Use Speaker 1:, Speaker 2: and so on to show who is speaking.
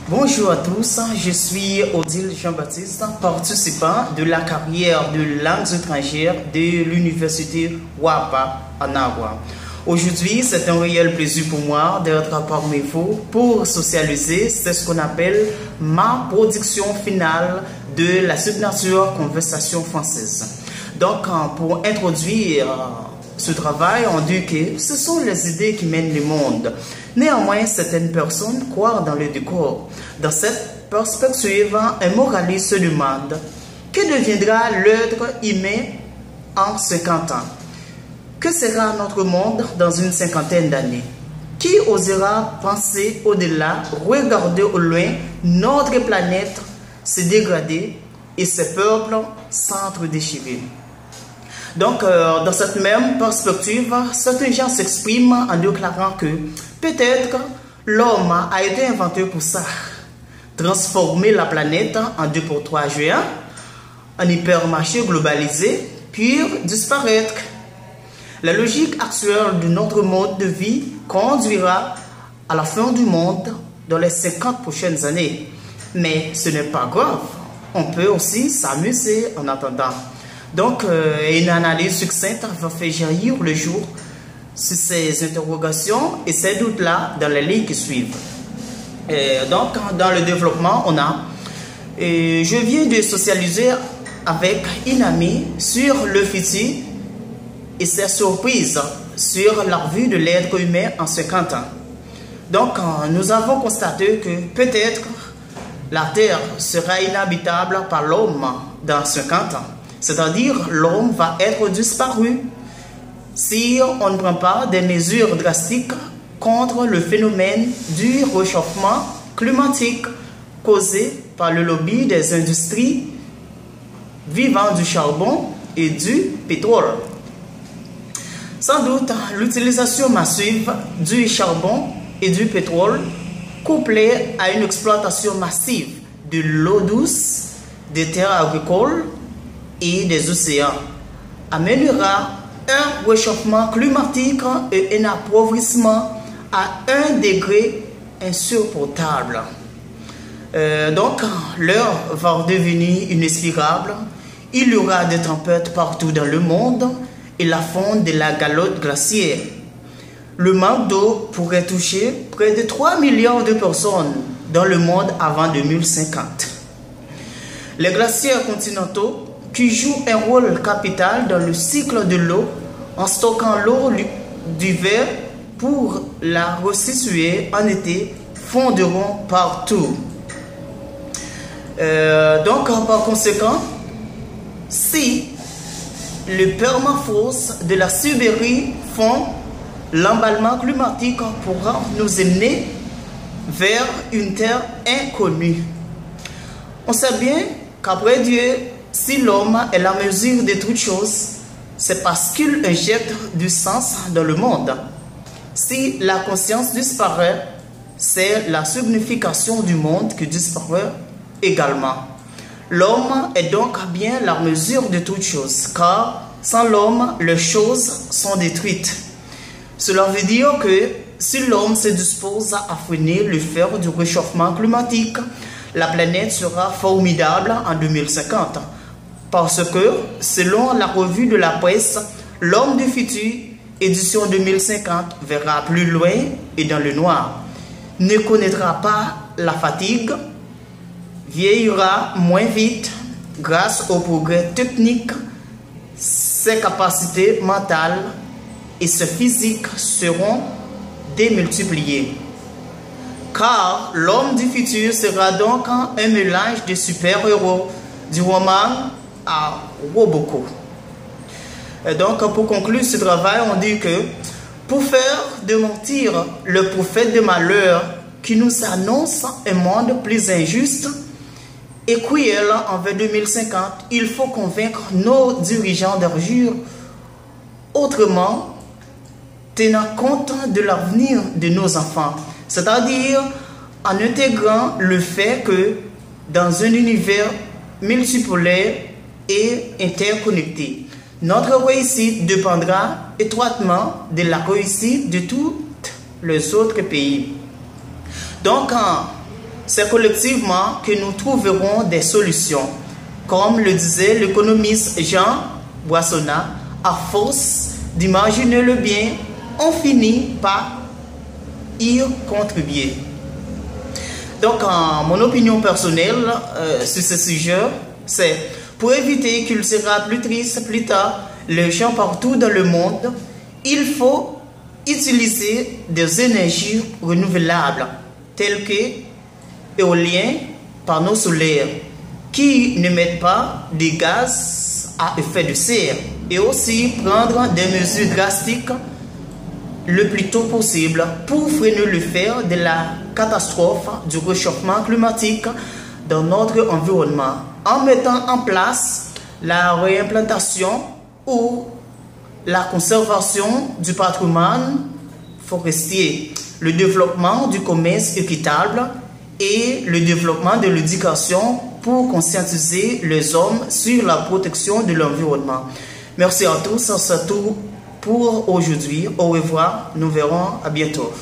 Speaker 1: Bonjour à tous, je suis Odile Jean-Baptiste, participant de la carrière de langues étrangères de l'Université Wapa à Nagua. Aujourd'hui, c'est un réel plaisir pour moi d'être parmi vous pour socialiser. C'est ce qu'on appelle ma production finale de la signature Conversation française. Donc, pour introduire ce travail, on dit que ce sont les idées qui mènent le monde. Néanmoins, certaines personnes croient dans le décor. Dans cette perspective, un moraliste se demande que deviendra l'être humain en 50 ans? Que sera notre monde dans une cinquantaine d'années? Qui osera penser au-delà, regarder au loin notre planète se dégrader et ses peuples s'entre-déchirer? Donc, dans cette même perspective, certains gens s'expriment en déclarant que peut-être l'homme a été inventé pour ça. Transformer la planète en 2 pour 3 géants, un hypermarché globalisé, puis disparaître. La logique actuelle de notre mode de vie conduira à la fin du monde dans les 50 prochaines années. Mais ce n'est pas grave. On peut aussi s'amuser en attendant. Donc, une analyse succincte va faire jaillir le jour sur ces interrogations et ces doutes-là dans les lignes qui suivent. Donc, dans le développement, je viens de socialiser avec une amie sur le futur et ses surprises sur la revue de l'être humain en 50 ans. Donc, nous avons constaté que peut-être la Terre sera inhabitable par l'homme dans 50 ans. C'est-à-dire, l'homme va être disparu si on ne prend pas des mesures drastiques contre le phénomène du réchauffement climatique causé par le lobby des industries vivant du charbon et du pétrole. Sans doute, l'utilisation massive du charbon et du pétrole, couplée à une exploitation massive de l'eau douce, des terres agricoles et des océans, amènera un réchauffement climatique et un appauvrissement à 1 degré insupportable. Donc, l'heure va devenir inexplicable. Il y aura des tempêtes partout dans le monde et la fonte de la calotte glaciaire. Le manque d'eau pourrait toucher près de 3 milliards de personnes dans le monde avant 2050. Les glaciers continentaux qui jouent un rôle capital dans le cycle de l'eau en stockant l'eau d'hiver pour la restituer en été, fondront partout. Donc, par conséquent, si le permafrost de la Sibérie fond, l'emballement climatique pourra nous emmener vers une terre inconnue. On sait bien qu'après Dieu, si l'homme est la mesure de toutes choses, c'est parce qu'il injecte du sens dans le monde. Si la conscience disparaît, c'est la signification du monde qui disparaît également. L'homme est donc bien la mesure de toutes choses, car sans l'homme, les choses sont détruites. Cela veut dire que si l'homme se dispose à freiner le fer du réchauffement climatique, la planète sera formidable en 2050. Parce que, selon la revue de la presse, l'homme du futur, édition 2050, verra plus loin et dans le noir, ne connaîtra pas la fatigue, vieillira moins vite grâce au progrès technique, ses capacités mentales et ses physiques seront démultipliées. Car l'homme du futur sera donc un mélange de super-héros du roman à Robocop. Et donc, pour conclure ce travail, on dit que pour faire démentir le prophète de malheur qui nous annonce un monde plus injuste et cruel envers 2050, il faut convaincre nos dirigeants d'agir autrement, tenant compte de l'avenir de nos enfants. C'est-à-dire en intégrant le fait que dans un univers multipolaire et interconnecté, notre réussite dépendra étroitement de la réussite de tous les autres pays. Donc, c'est collectivement que nous trouverons des solutions. Comme le disait l'économiste Jean Boissonnat, à force d'imaginer le bien, on finit par y contribuer. Donc, mon opinion personnelle sur ce sujet, c'est pour éviter qu'il sera plus triste plus tard, les gens partout dans le monde, il faut utiliser des énergies renouvelables telles que éoliens, panneaux solaires qui ne mettent pas de gaz à effet de serre et aussi prendre des mesures drastiques le plus tôt possible pour freiner le fait de la catastrophe du réchauffement climatique dans notre environnement en mettant en place la réimplantation ou la conservation du patrimoine forestier, le développement du commerce équitable et le développement de l'éducation pour conscientiser les hommes sur la protection de l'environnement. Merci à tous, c'est tout pour aujourd'hui. Au revoir, nous verrons à bientôt.